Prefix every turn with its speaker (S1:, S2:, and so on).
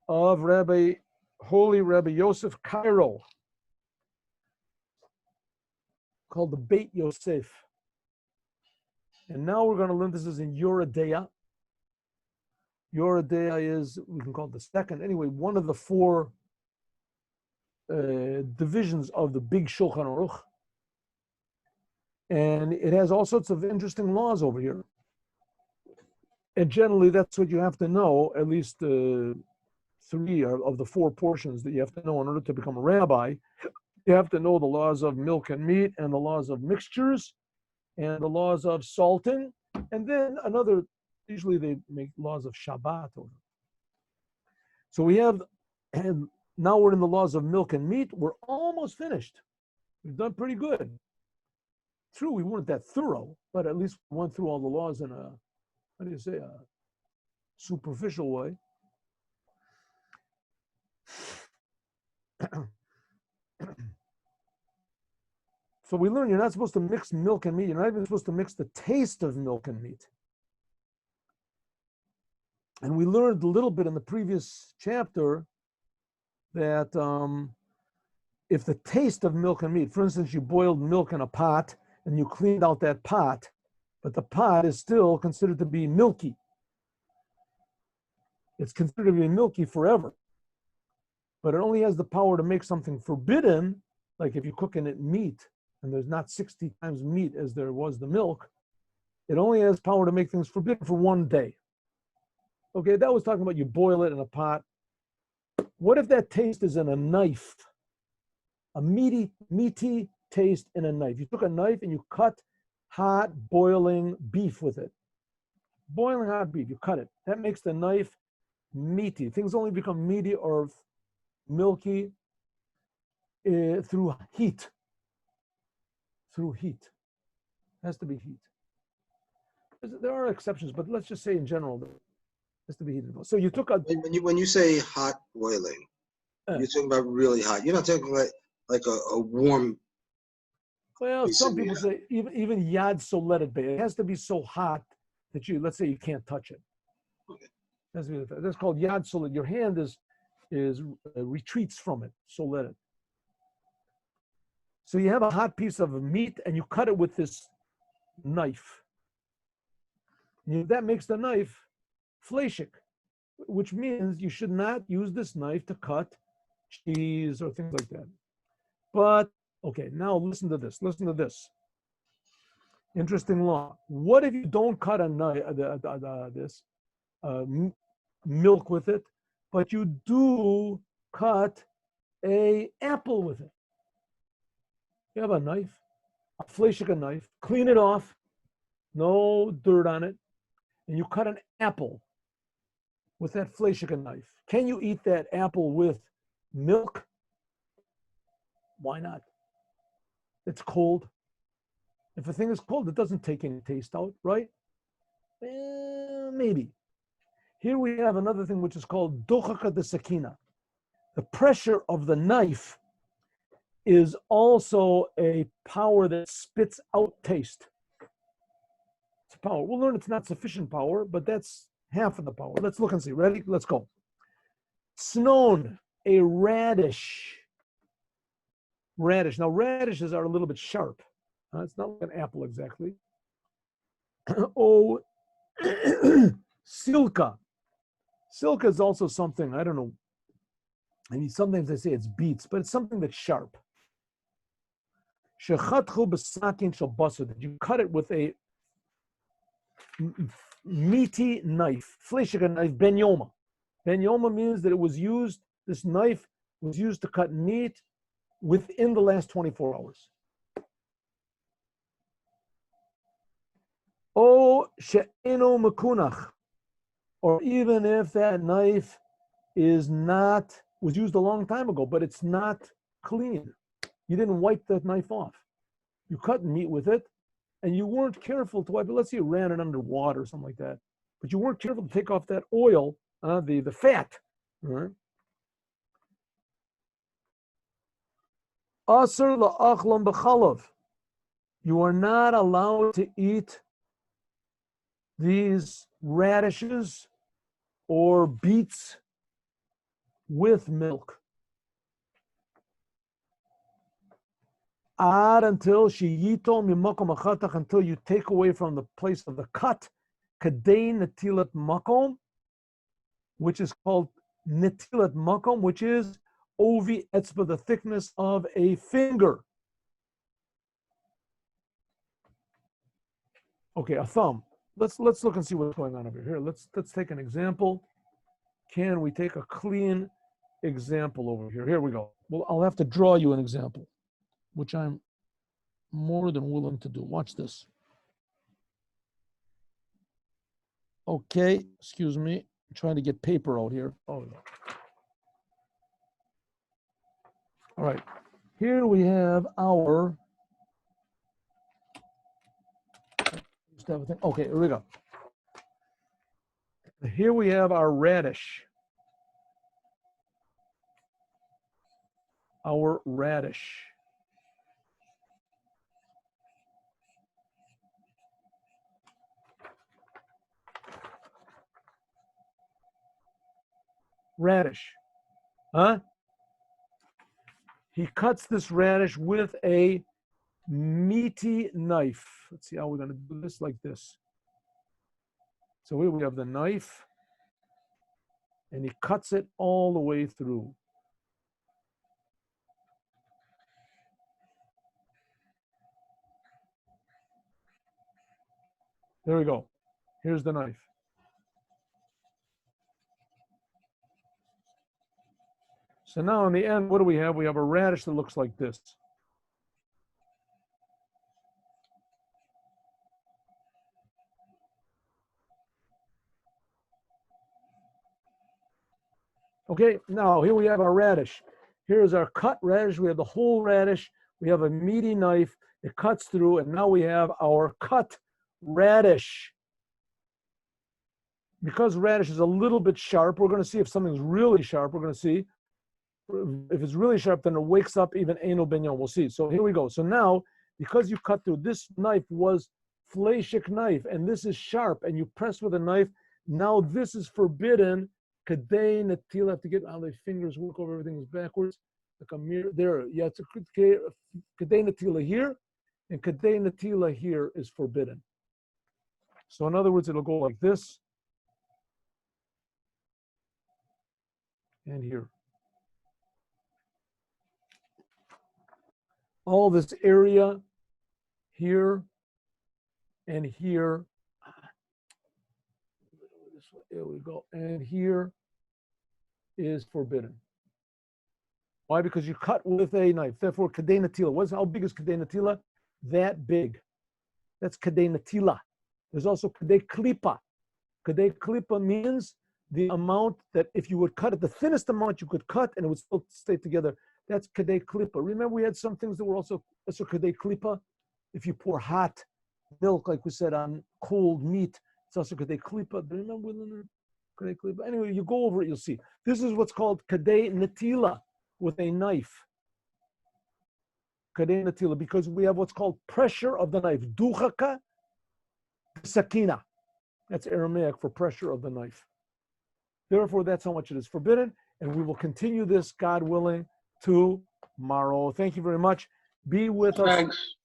S1: of Holy Rabbi Yosef Cairo, called the Beit Yosef. And now we're going to learn, this is in Yoredeya. Yoredeya is, we can call it the second, anyway, one of the four divisions of the big Shulchan Aruch. And it has all sorts of interesting laws over here. And generally, that's what you have to know, at least three of the four portions that you have to know in order to become a rabbi. You have to know the laws of milk and meat, and the laws of mixtures, and the laws of salting, and then another, usually they make laws of Shabbat. So we have, and now we're in the laws of milk and meat. We're almost finished. We've done pretty good. True, we weren't that thorough, but at least we went through all the laws in a, how do you say, a superficial way. So we learn you're not supposed to mix milk and meat. You're not even supposed to mix the taste of milk and meat. And we learned a little bit in the previous chapter that if the taste of milk and meat, for instance, you boiled milk in a pot and you cleaned out that pot, but the pot is still considered to be milky. It's considered to be milky forever. But it only has the power to make something forbidden, like if you're cooking it meat, and there's not 60 times meat as there was the milk, it only has power to make things forbidden for one day. Okay, that was talking about you boil it in a pot. What if that taste is in a knife? A meaty taste in a knife. You took a knife and you cut hot, boiling beef with it. Boiling hot beef, you cut it. That makes the knife meaty. Things only become meaty or milky through heat. Through heat. It has to be heat. There are exceptions, but let's just say in general, it has to be heated. So you took a...
S2: When you say hot boiling, you're talking about really hot. You're not talking like a warm...
S1: Well, some people say even yad soledet. It has to be so hot that you, let's say you can't touch it. Okay. That's called yad soledet. Your hand retreats from it, soledet. So you have a hot piece of meat and you cut it with this knife. That makes the knife fleshik, which means you should not use this knife to cut cheese or things like that. But, okay, now listen to this. Listen to this. Interesting law. What if you don't cut a knife, milk with it, but you do cut an apple with it? You have a knife, a fleshik knife, clean it off, no dirt on it, and you cut an apple with that fleshik knife. Can you eat that apple with milk? Why not? It's cold. If a thing is cold, it doesn't take any taste out, right? Maybe. Here we have another thing which is called dochaka de sakina. The pressure of the knife is also a power that spits out taste. It's power. We'll learn it's not sufficient power, but that's half of the power. Let's look and see. Ready? Let's go. Snown, a radish. Radish. Now, radishes are a little bit sharp. It's not like an apple exactly. Oh, silka. Silka is also something, I don't know. I mean, sometimes they say it's beets, but it's something that's sharp. That you cut it with a meaty knife, fleshik knife, ben yoma. Ben yoma means that it was used, this knife was used to cut meat within the last 24 hours. O she'eno mekunach, or even if that knife was used a long time ago, but it's not clean. You didn't wipe that knife off. You cut meat with it, and you weren't careful to wipe it. Let's say you ran it under water or something like that, but you weren't careful to take off that oil, the fat. Right? Asr la'achlam b'chalav. You are not allowed to eat these radishes or beets with milk. Ad until sheyito mimakom achatach, until you take away from the place of the cut, kadei netilat makom, which is called netilat makom, which is ovi etzba, the thickness of a finger. Okay, a thumb. Let's look and see what's going on over here. Let's take an example. Can we take a clean example over here? Here we go. Well, I'll have to draw you an example, which I'm more than willing to do. Watch this. Okay, excuse me. I'm trying to get paper out here. Oh, no. All right. Here we have our. Okay, here we go. Here we have our radish. Our radish. Radish. Huh? He cuts this radish with a meaty knife. Let's see how we're going to do this, like this. So here we have the knife, and he cuts it all the way through. There we go. Here's the knife. So now in the end, what do we have? We have a radish that looks like this. Okay, now here we have our radish. Here's our cut radish. We have the whole radish. We have a meaty knife. It cuts through, and now we have our cut radish. Because radish is a little bit sharp, we're going to see if something's really sharp. We're going to see if it's really sharp, then it wakes up even Eino Benyon. We'll see. So here we go. So now, because you cut through, this knife was fleshik knife, and this is sharp, and you press with a knife. Now this is forbidden. Kadei Natila, have to get how the fingers work over everything is backwards. Like a mirror there. Yeah, it's a Kadei Natila here, and Kadei Natila here is forbidden. So in other words, it'll go like this. And here. All this area here and here. There we go. And here is forbidden. Why? Because you cut with a knife. Therefore, kadei natila. How big is kadei natila? That big. That's kadei natila. There's also kadei klipa. Kadei klipa means the amount that if you would cut it, the thinnest amount you could cut and it would still stay together. That's kadei klipa. Remember, we had some things that were also kadei klipa. If you pour hot milk, like we said, on cold meat, it's also kadei klipa. Remember kadei klipa? Anyway, you go over it, you'll see. This is what's called kadei natila, with a knife. Kadei natila, because we have what's called pressure of the knife. Duchaka sakina. That's Aramaic for pressure of the knife. Therefore, that's how much it is forbidden. And we will continue this, God willing, tomorrow. Thank you very much. Be with us.
S3: Thanks.